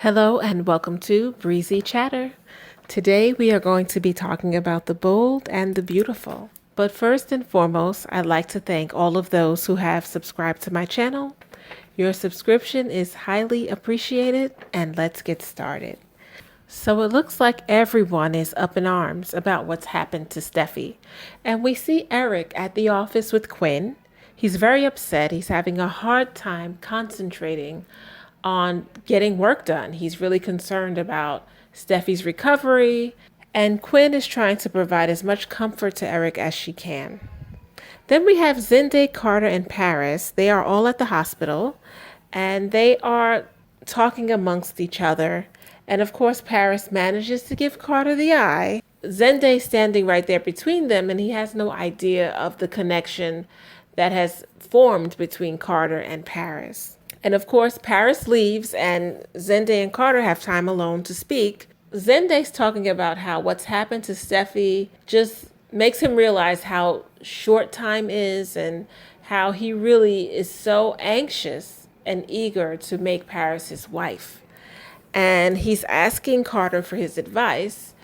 Hello and welcome to Breezy Chatter. Today we are going to be talking about the bold and the beautiful. But first and foremost, I'd like to thank all of those who have subscribed to my channel. Your subscription is highly appreciated, and let's get started. So it looks like everyone is up in arms about what's happened to Steffi. And we see Eric at the office with Quinn. He's very upset. He's having a hard time concentrating on getting work done. He's really concerned about Steffi's recovery. And Quinn is trying to provide as much comfort to Eric as she can. Then we have Zende, Carter, and Paris. They are all at the hospital and they are talking amongst each other. And of course, Paris manages to give Carter the eye. Zende standing right there between them, and he has no idea of the connection that has formed between Carter and Paris. And of course, Paris leaves, and Zende and Carter have time alone to speak. Zende's talking about how what's happened to Steffi just makes him realize how short time is and how he really is so anxious and eager to make Paris his wife. And he's asking Carter for his advice.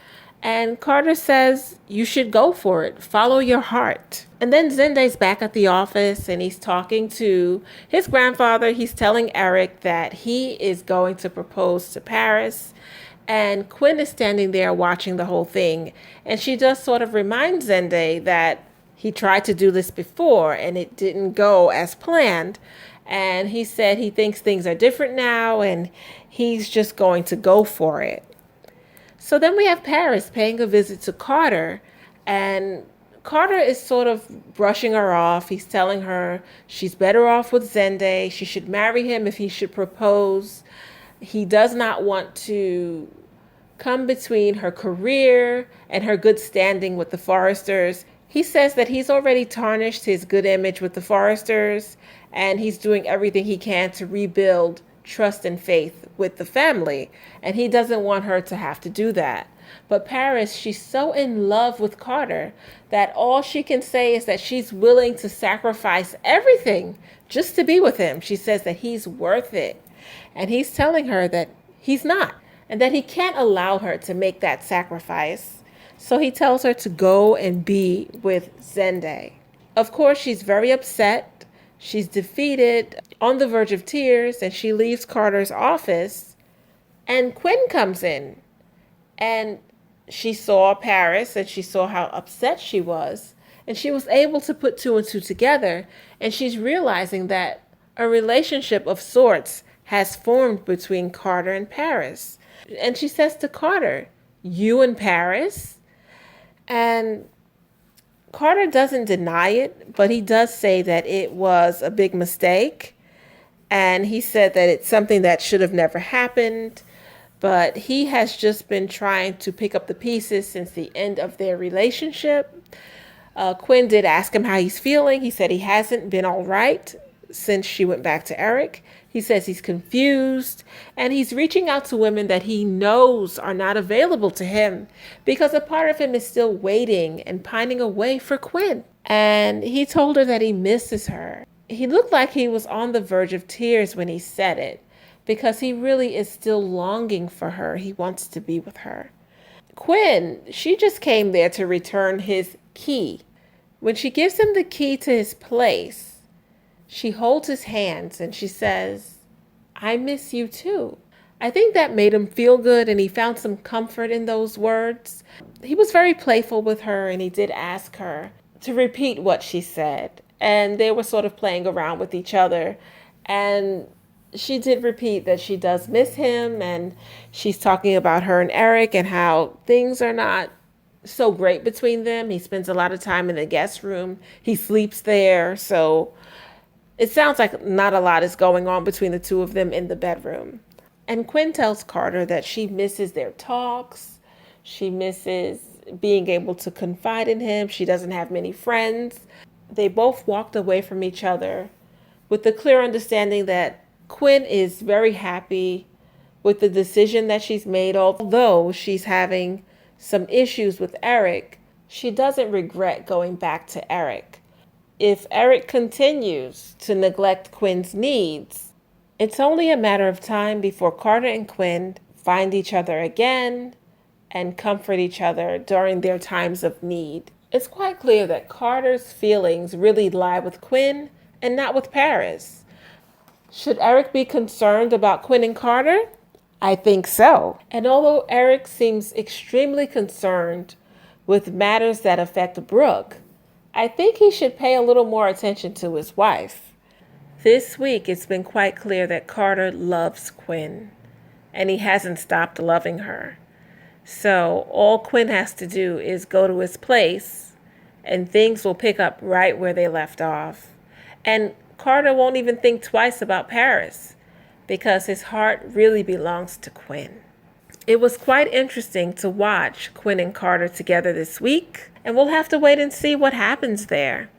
And Carter says, you should go for it. Follow your heart. And then Zende's back at the office and he's talking to his grandfather. He's telling Eric that he is going to propose to Paris. And Quinn is standing there watching the whole thing. And she just sort of reminds Zende that he tried to do this before and it didn't go as planned. And he said he thinks things are different now and he's just going to go for it. So then we have Paris paying a visit to Carter, and Carter is sort of brushing her off. He's telling her she's better off with Zende. She should marry him if he should propose. He does not want to come between her career and her good standing with the Forresters. He says that he's already tarnished his good image with the Forresters, and he's doing everything he can to rebuild trust and faith with the family, and he doesn't want her to have to do that. But Paris, she's so in love with Carter that all she can say is that she's willing to sacrifice everything just to be with him. She says that he's worth it, and he's telling her that he's not, and that he can't allow her to make that sacrifice. So he tells her to go and be with Zende. Of course, she's very upset. She's defeated, on the verge of tears, and she leaves Carter's office. And Quinn comes in, and she saw Paris, and she saw how upset she was. And she was able to put two and two together, and she's realizing that a relationship of sorts has formed between Carter and Paris. And she says to Carter, you and Paris? And Carter doesn't deny it, but he does say that it was a big mistake. And he said that it's something that should have never happened. But he has just been trying to pick up the pieces since the end of their relationship. Quinn did ask him how he's feeling. He said he hasn't been all right since she went back to Eric. He says he's confused and he's reaching out to women that he knows are not available to him because a part of him is still waiting and pining away for Quinn. And he told her that he misses her. He looked like he was on the verge of tears when he said it because he really is still longing for her. He wants to be with her. Quinn, she just came there to return his key. When she gives him the key to his place, she holds his hands and she says, I miss you too. I think that made him feel good and he found some comfort in those words. He was very playful with her and he did ask her to repeat what she said. And they were sort of playing around with each other. And she did repeat that she does miss him and she's talking about her and Eric and how things are not so great between them. He spends a lot of time in the guest room. He sleeps there. So it sounds like not a lot is going on between the two of them in the bedroom. And Quinn tells Carter that she misses their talks. She misses being able to confide in him. She doesn't have many friends. They both walked away from each other with the clear understanding that Quinn is very happy with the decision that she's made. Although she's having some issues with Eric, she doesn't regret going back to Eric. If Eric continues to neglect Quinn's needs, It's only a matter of time before Carter and Quinn find each other again and comfort each other during their times of need. It's quite clear that Carter's feelings really lie with Quinn and not with Paris. Should Eric be concerned about Quinn and Carter? I think so. And although Eric seems extremely concerned with matters that affect Brooke, I think he should pay a little more attention to his wife. This week, it's been quite clear that Carter loves Quinn, and he hasn't stopped loving her. So all Quinn has to do is go to his place, and things will pick up right where they left off. And Carter won't even think twice about Paris, because his heart really belongs to Quinn. It was quite interesting to watch Quinn and Carter together this week, and we'll have to wait and see what happens there.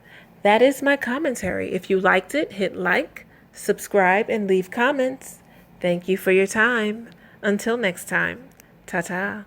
That is my commentary. If you liked it, hit like, subscribe, and leave comments. Thank you for your time. Until next time, ta-ta.